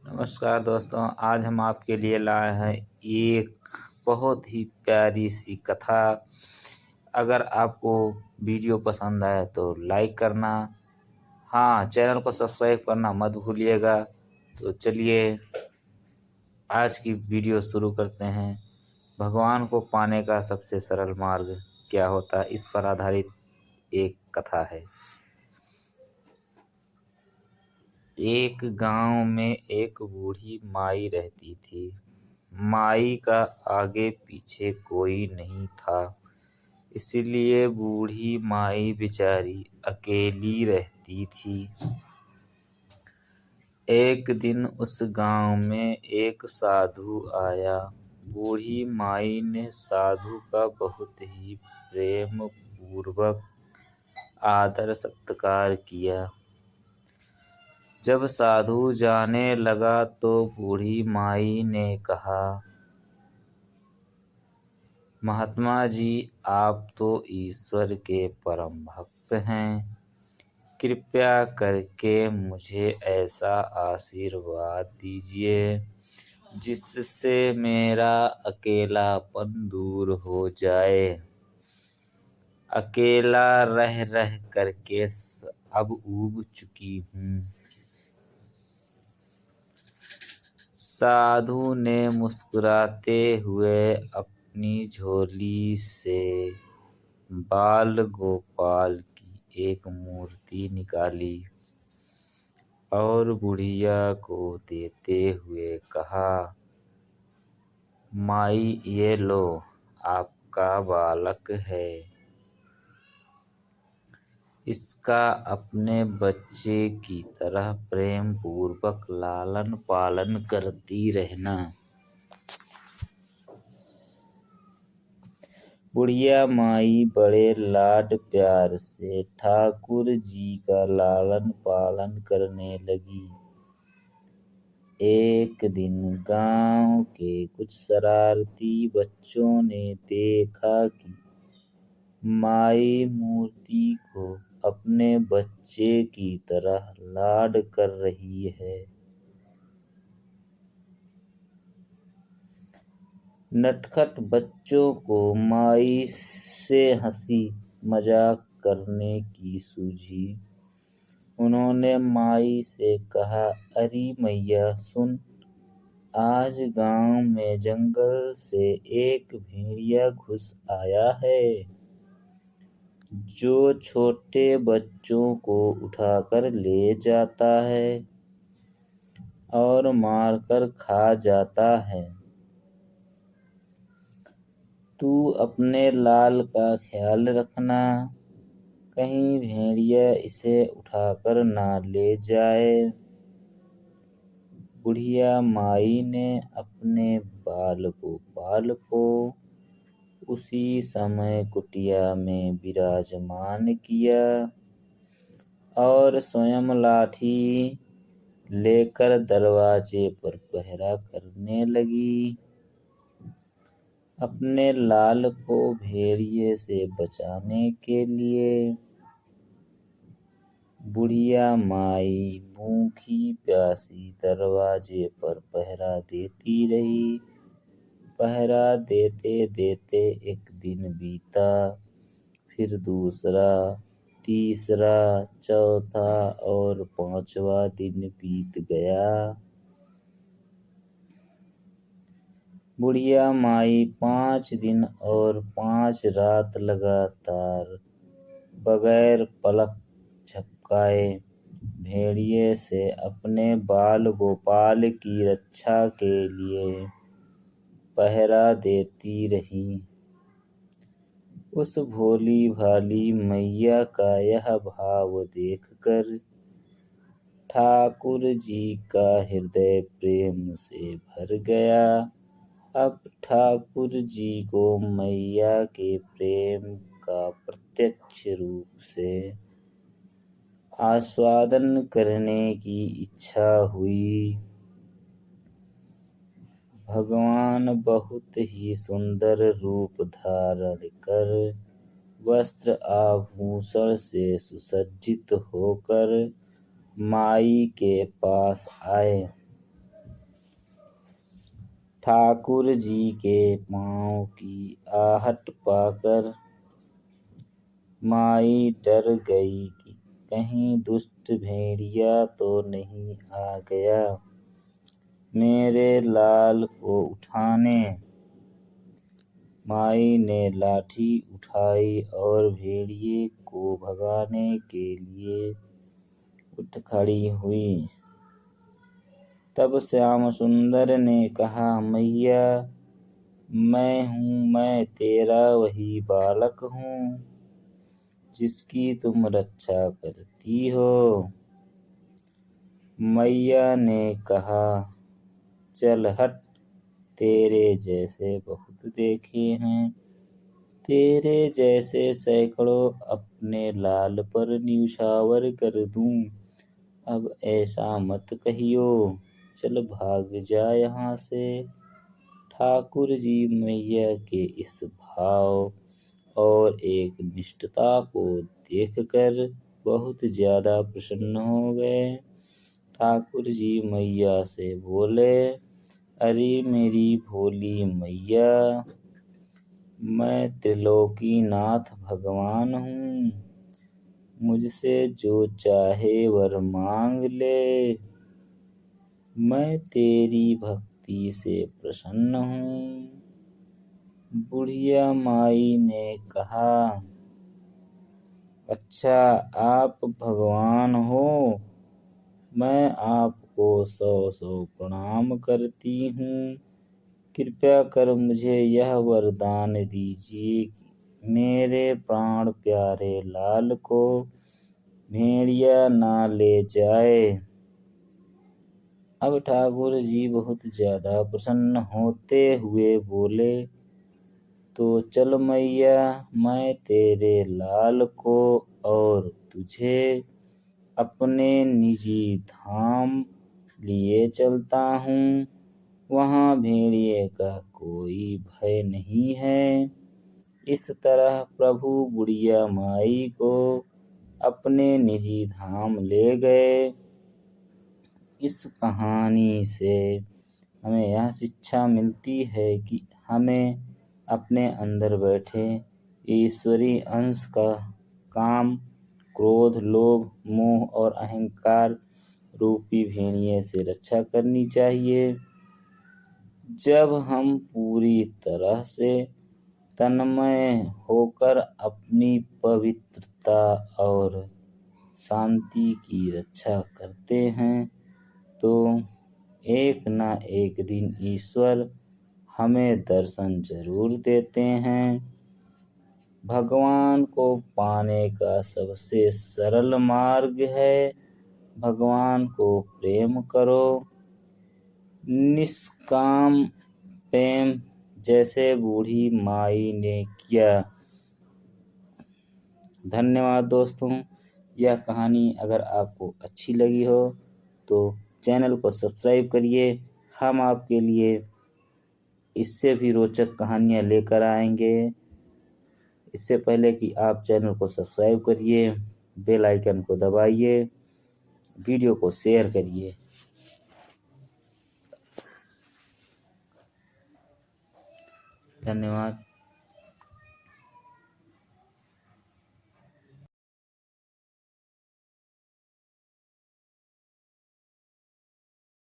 नमस्कार दोस्तों, आज हम आपके लिए लाए हैं एक बहुत ही प्यारी सी कथा। अगर आपको वीडियो पसंद आए तो लाइक करना, हाँ चैनल को सब्सक्राइब करना मत भूलिएगा। तो चलिए आज की वीडियो शुरू करते हैं। भगवान को पाने का सबसे सरल मार्ग क्या होता है, इस पर आधारित एक कथा है। एक गांव में एक बूढ़ी माई रहती थी। माई का आगे पीछे कोई नहीं था, इसलिए बूढ़ी माई बेचारी अकेली रहती थी। एक दिन उस गांव में एक साधु आया। बूढ़ी माई ने साधु का बहुत ही प्रेम पूर्वक आदर सत्कार किया। जब साधु जाने लगा तो बूढ़ी माई ने कहा, महात्मा जी, आप तो ईश्वर के परम भक्त हैं। कृपया करके मुझे ऐसा आशीर्वाद दीजिए जिससे मेरा अकेलापन दूर हो जाए। अकेला रह रह करके अब ऊब चुकी हूँ। साधु ने मुस्कुराते हुए अपनी झोली से बाल गोपाल की एक मूर्ति निकाली और बुढ़िया को देते हुए कहा, माई ये लो, आपका बालक है। इसका अपने बच्चे की तरह प्रेम पूर्वक लालन पालन करती रहना। बुढ़िया माई बड़े लाड प्यार से ठाकुर जी का लालन पालन करने लगी। एक दिन गांव के कुछ शरारती बच्चों ने देखा कि माई मूर्ति को अपने बच्चे की तरह लाड कर रही है। नटखट बच्चों को माई से हंसी मजाक करने की सूझी। उन्होंने माई से कहा, अरे मैया सुन, आज गांव में जंगल से एक भेड़िया घुस आया है जो छोटे बच्चों को उठाकर ले जाता है और मारकर खा जाता है। तू अपने लाल का ख्याल रखना, कहीं भेड़िया इसे उठाकर ना ले जाए। बुढ़िया माई ने अपने बाल गोपाल को उसी समय कुटिया में विराजमान किया और स्वयं लाठी लेकर दरवाजे पर पहरा करने लगी। अपने लाल को भेड़िए से बचाने के लिए बुढ़िया माई भूखी प्यासी दरवाजे पर पहरा देती रही। पहरा देते देते एक दिन बीता, फिर दूसरा, तीसरा, चौथा और पांचवा दिन बीत गया। बुढ़िया माई 5 दिन और 5 रात लगातार बगैर पलक झपकाए भेड़िए से अपने बाल गोपाल की रक्षा के लिए पहरा देती रही। उस भोली भाली मैया का यह भाव देखकर ठाकुर जी का हृदय प्रेम से भर गया। अब ठाकुर जी को मैया के प्रेम का प्रत्यक्ष रूप से आस्वादन करने की इच्छा हुई। भगवान बहुत ही सुंदर रूप धारण कर वस्त्र आभूषण से सुसज्जित होकर माई के पास आए। ठाकुर जी के पाँव की आहट पाकर माई डर गई कि कहीं दुष्ट भेड़िया तो नहीं आ गया मेरे लाल को उठाने। माई ने लाठी उठाई और भेड़िए को भगाने के लिए उठ खड़ी हुई। तब श्याम सुंदर ने कहा, मैया मैं तेरा वही बालक हूँ जिसकी तुम रक्षा करती हो। मैया ने कहा, चल हट, तेरे जैसे बहुत देखे हैं, तेरे जैसे सैकड़ों अपने लाल पर न्यूछावर कर दूं। अब ऐसा मत कहियो, चल भाग जा यहाँ से। ठाकुर जी मैया के इस भाव और एक निष्ठता को देखकर बहुत ज्यादा प्रसन्न हो गए। ठाकुर जी मैया से बोले, अरे मेरी भोली मैया, मैं त्रिलोकीनाथ भगवान हूँ, मुझसे जो चाहे वर मांग ले, मैं तेरी भक्ति से प्रसन्न हूँ। बुढ़िया माई ने कहा, अच्छा आप भगवान हो, मैं आपको 100 प्रणाम करती हूँ। कृपया कर मुझे यह वरदान दीजिए कि मेरे प्राण प्यारे लाल को भेड़िया ना ले जाए। अब ठाकुर जी बहुत ज्यादा प्रसन्न होते हुए बोले, तो चल मैया, मैं तेरे लाल को और तुझे अपने निजी धाम लिए चलता हूँ। वहाँ भेड़िए का कोई भय नहीं है। इस तरह प्रभु बुढ़िया माई को अपने निजी धाम ले गए। इस कहानी से हमें यह शिक्षा मिलती है कि हमें अपने अंदर बैठे ईश्वरी अंश का काम, क्रोध, लोभ, मोह और अहंकार रूपी भेड़िए से रक्षा करनी चाहिए। जब हम पूरी तरह से तन्मय होकर अपनी पवित्रता और शांति की रक्षा करते हैं तो एक न एक दिन ईश्वर हमें दर्शन जरूर देते हैं। भगवान को पाने का सबसे सरल मार्ग है भगवान को प्रेम करो, निष्काम प्रेम, जैसे बूढ़ी माई ने किया। धन्यवाद दोस्तों। यह कहानी अगर आपको अच्छी लगी हो तो चैनल को सब्सक्राइब करिए। हम आपके लिए इससे भी रोचक कहानियाँ लेकर आएंगे। इससे पहले कि आप चैनल को सब्सक्राइब करिए, बेल आइकन को दबाइए, वीडियो को शेयर करिए। धन्यवाद।